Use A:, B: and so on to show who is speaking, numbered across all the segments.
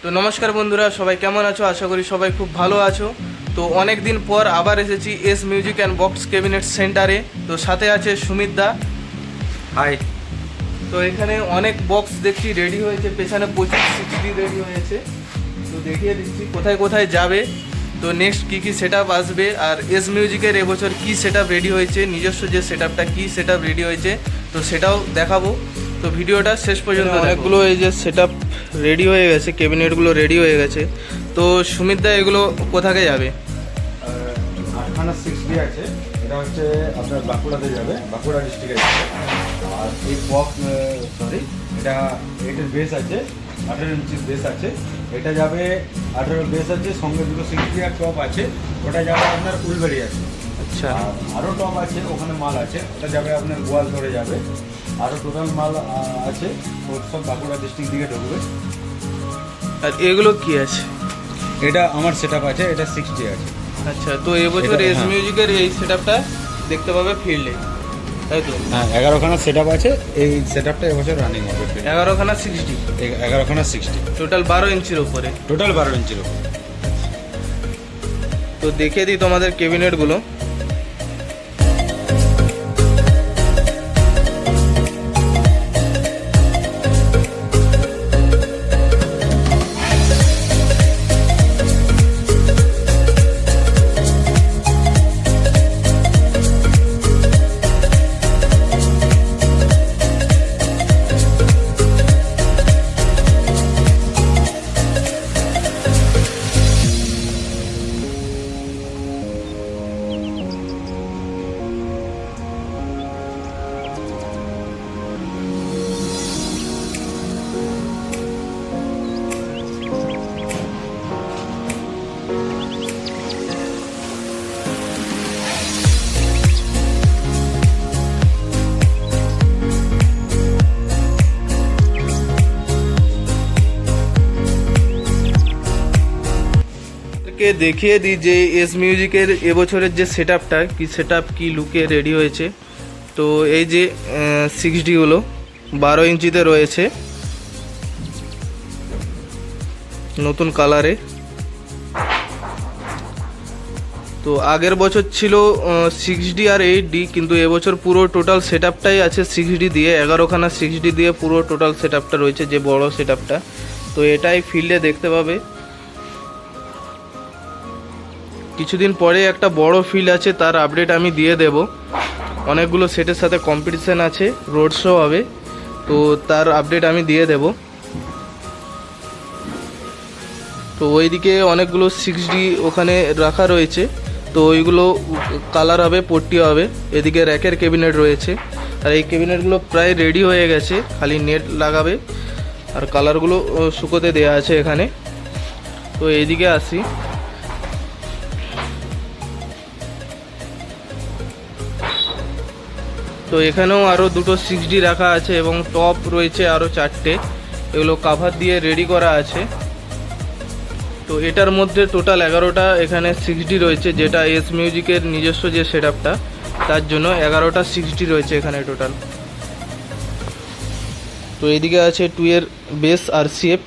A: তো নমস্কার বন্ধুরা, সবাই কেমন আছো? আশা করি সবাই খুব ভালো আছো। তো অনেক দিন পর আবার এসেছি S music and box cabinet সেন্টারে। তো সাথে আছে সুমিত দা।
B: হাই।
A: তো এখানে অনেক বক্স দেখছি রেডি হয়েছে, পেছনে 25-60 রেডি হয়েছে। তো দেখিয়ে দিচ্ছি কোথায় কোথায় যাবে, তো নেক্সট কী কী সেট আপ আসবে, আর এস মিউজিকের এবছর কী সেট আপ রেডি হয়েছে, নিজস্ব যে সেট আপটা কী সেট আপ রেডি হয়েছে, তো সেটাও দেখাবো। তো ভিডিওটা শেষ পর্যন্ত অনেকগুলো এই যে সেট আপ রেডি হয়ে গেছে, ক্যাবিনেটগুলো রেডি হয়ে গেছে। তো সুমিত দা, এগুলো কোথাকে যাবে?
B: 8খানা 6D আছে, এটা হচ্ছে আপনার বাঁকুড়াতে যাবে, বাঁকুড়া ডিস্ট্রিক্টে যাবে। আর এই বক্স এটা 8 বেস আছে, 18 ইঞ্চি বেস আছে। এটা যাবে 18 বেস আছে, সঙ্গে দুটো 6D আর টপ আছে, ওটা যাবে আপনার উলবেড়ি আছে।
A: আচ্ছা,
B: আর আরও টপ আছে, ওখানে মাল আছে, ওটা যাবে আপনার গোয়াল ধরে যাবে। আরও টোটাল মাল আছে, ওর সব বাঁকুড়া ডিস্ট্রিক্ট দিকে ঢুকবে।
A: আর এগুলো কি আছে?
B: এটা আমার সেট আপ আছে, এটা 6D আছে।
A: আচ্ছা, তো এবছর এস মিউজিকের এই সেট আপটা দেখতে পাবে ফিল্ডে, তাই তো?
B: হ্যাঁ, 11খানা সেট আপ আছে। এই সেট আপটা এবছর রানিং হবে।
A: 11খানা 60,
B: 11খানা 60,
A: টোটাল 12 ইঞ্চির ওপরে।
B: টোটাল 12 ইঞ্চির উপর।
A: তো দেখে দিই তোমাদের ক্যাবিনেটগুলো। কে দেখিয়ে দিই যে এস মিউজিকের এবছরের যে সেট আপটা কি লুকে রেডি হয়েছে। তো এই যে 6D হলো 12 ইঞ্চিতে রয়েছে, নতুন কালারে। তো আগের বছর ছিল 6D আর 8D, কিন্তু এবছর পুরো টোটাল সেট আপটাই আছে 6D দিয়ে। 11খানা 6D দিয়ে পুরো টোটাল সেট আপটা রয়েছে, যে বড় সেট আপটা। তো এটাই ফিল্ডে দেখতে পাবে। কিছুদিন পরে একটা বড় ফিল্ড আছে, তার আপডেট আমি দিয়ে দেব। অনেকগুলো সেটের সাথে কম্পিটিশান আছে, রোড শো হবে, তো তার আপডেট আমি দিয়ে দেব। তো ওইদিকে অনেকগুলো 6D ওখানে রাখা রয়েছে, তো ওইগুলো কালার হবে, পট্টি হবে। এদিকে র্যাকের ক্যাবিনেট রয়েছে, আর এই ক্যাবিনেটগুলো প্রায় রেডি হয়ে গেছে, খালি নেট লাগাবে। আর কালারগুলো শুকোতে দেয়া আছে এখানে। তো এইদিকে আসি। তো এখানেও আরও দুটো 6D রাখা আছে, এবং টপ রয়েছে আরও 4টে, এগুলো কাভার দিয়ে রেডি করা আছে। তো এটার মধ্যে টোটাল 11টা এখানে 6D রয়েছে, যেটা এস মিউজিকের নিজস্ব যে সেট আপটা, তার জন্য 11টা 6D রয়েছে এখানে টোটাল। তো এইদিকে আছে 2 এর বেস আর CF,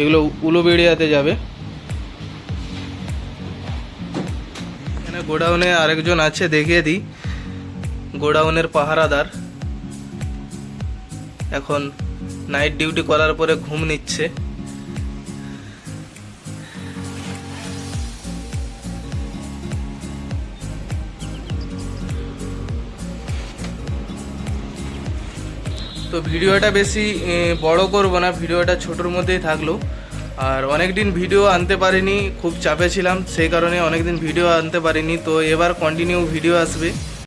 A: এগুলো উলুবেড়িয়াতে যাবে। গোডাউনে আরেকজন আছে, দেখিয়ে দিই। গোডাউনের পাহারাদার এখন নাইট ডিউটি করার পরে ঘুম নিচ্ছে। তো ভিডিওটা বেশি বড় করব না, ভিডিওটা ছোটোর মধ্যেই থাকলো। আর অনেক দিন ভিডিও আনতে পারিনি, খুব চাপে ছিলাম, সেই কারণে অনেক দিন ভিডিও আনতে পারিনি। তো এবার কন্টিনিউ ভিডিও আসবে।